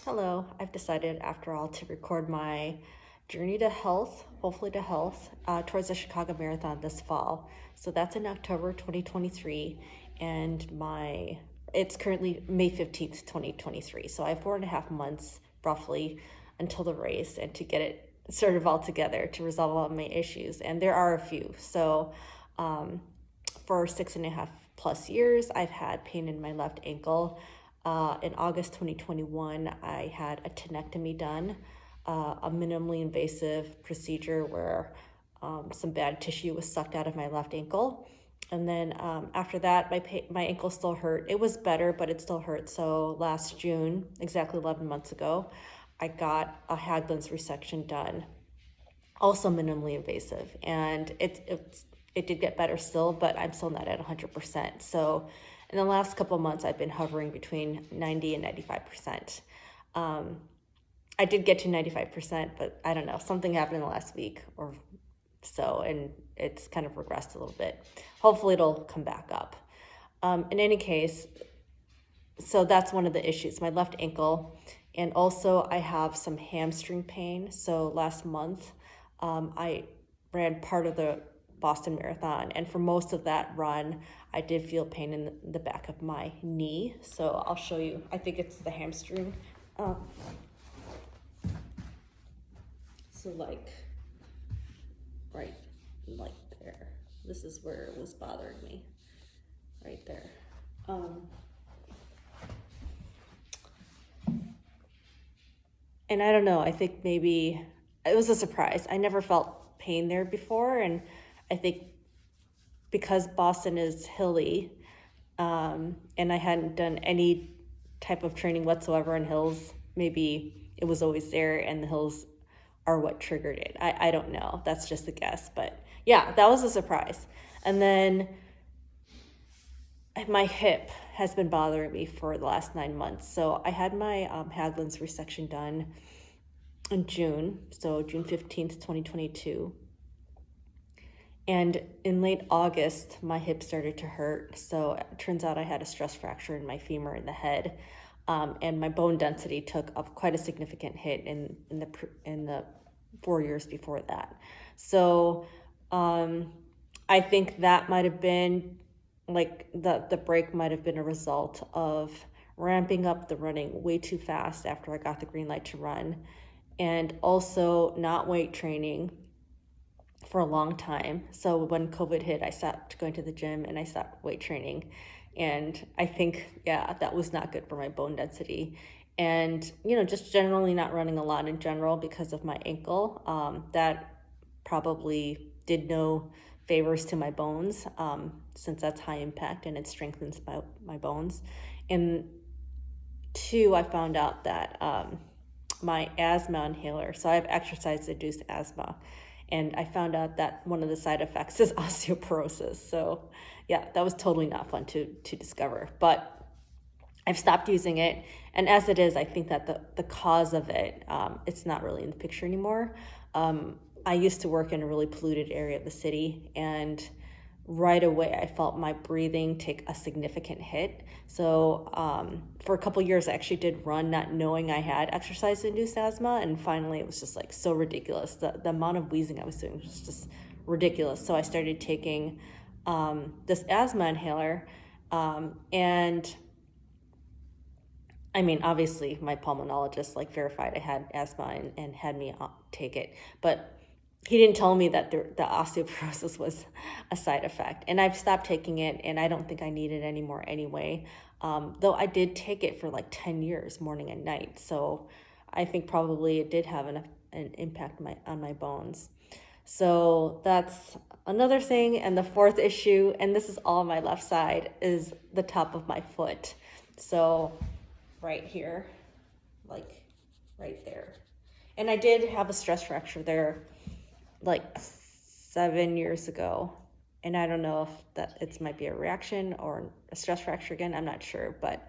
Hello, I've decided after all to record my journey to health, hopefully to health, towards the Chicago Marathon this fall. So that's in October 2023, and it's currently May 15th, 2023. So I have 4.5 months roughly until the race and to get it sort of all together to resolve all my issues. And there are a few. So for 6.5+ years, I've had pain in my left ankle. In August 2021, I had a tenectomy done, a minimally invasive procedure where some bad tissue was sucked out of my left ankle. And then after that, my ankle still hurt. It was better, but it still hurt. So last June, exactly 11 months ago, I got a Haglund's resection done, also minimally invasive, and it did get better still, but I'm still not at 100%. So in the last couple of months, I've been hovering between 90 and 95%. I did get to 95%, but I don't know, something happened in the last week or so, and it's kind of regressed a little bit. Hopefully it'll come back up. In any case, so that's one of the issues, my left ankle. And also I have some hamstring pain. So last month, I ran part of the Boston Marathon, and for most of that run, I did feel pain in the back of my knee. So I'll show you. I think it's the hamstring. So right there. This is where it was bothering me, right there. And I don't know, I think maybe it was a surprise. I never felt pain there before, and I think because Boston is hilly, and I hadn't done any type of training whatsoever in hills, maybe it was always there and the hills are what triggered it. I don't know. That's just a guess. But yeah, that was a surprise. And then my hip has been bothering me for the last 9 months. So I had my Haglund's resection done in June, so June 15th, 2022. And in late August, my hip started to hurt. So it turns out I had a stress fracture in my femur in the head. And my bone density took up quite a significant hit in the 4 years before that. So I think that might have been like the break might have been a result of ramping up the running way too fast after I got the green light to run, and also not weight training for a long time. So when COVID hit, I stopped going to the gym and I stopped weight training. And I think, yeah, that was not good for my bone density. And, just generally not running a lot in general because of my ankle. That probably did no favors to my bones, since that's high impact and it strengthens my bones. And two, I found out that my asthma inhaler, so I have exercise-induced asthma, and I found out that one of the side effects is osteoporosis. So yeah, that was totally not fun to discover, but I've stopped using it. And as it is, I think that the cause of it, it's not really in the picture anymore. I used to work in a really polluted area of the city, and right away I felt my breathing take a significant hit. So for a couple years I actually did run not knowing I had exercise-induced asthma, and finally it was just like so ridiculous. The amount of wheezing I was doing was just ridiculous. So I started taking this asthma inhaler, and I mean, obviously my pulmonologist verified I had asthma and had me take it, but he didn't tell me that the osteoporosis was a side effect. And I've stopped taking it, and I don't think I need it anymore anyway. Though I did take it for 10 years, morning and night. So I think probably it did have an impact on my bones. So that's another thing. And the fourth issue, and this is all on my left side, is the top of my foot. So right here, right there. And I did have a stress fracture there 7 years ago, and I don't know if it might be a reaction or a stress fracture again. I'm not sure, but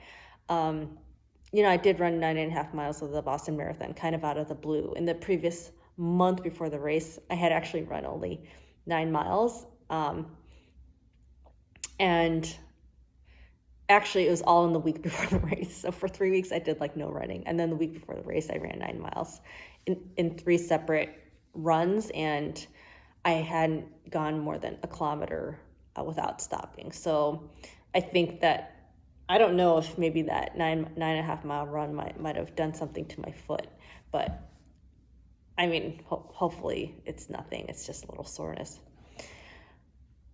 I did run 9.5 miles of the Boston Marathon kind of out of the blue. In the previous month before the race, I had actually run only 9 miles, and actually, it was all in the week before the race. So for 3 weeks, I did like no running. And then the week before the race, I ran 9 miles in 3 separate runs. And I hadn't gone more than a kilometer without stopping. So I think that, I don't know if maybe that 9.5 mile run might have done something to my foot, but I mean, hopefully it's nothing. It's just a little soreness.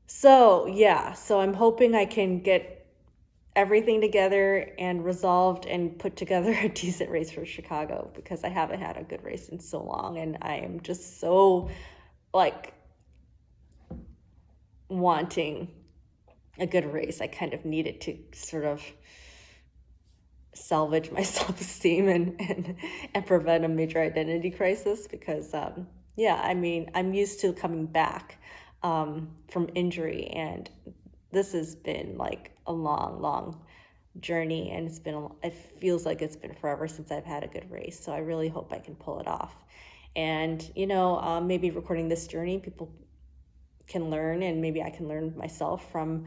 So yeah, so I'm hoping I can get everything together and resolved and put together a decent race for Chicago, because I haven't had a good race in so long, and I am just so like wanting a good race. I kind of needed to sort of salvage my self-esteem and prevent a major identity crisis, because yeah, I mean, I'm used to coming back from injury, and this has been like a long journey, and it feels like it's been forever since I've had a good race. So I really hope I can pull it off. And maybe recording this journey, people can learn, and maybe I can learn myself from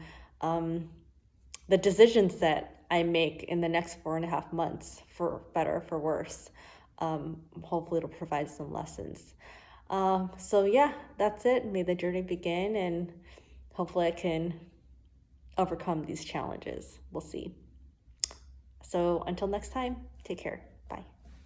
the decisions that I make in the next 4.5 months, for better, for worse. Hopefully it'll provide some lessons. So yeah, that's it. May the journey begin, and hopefully I can overcome these challenges. We'll see. So until next time, take care.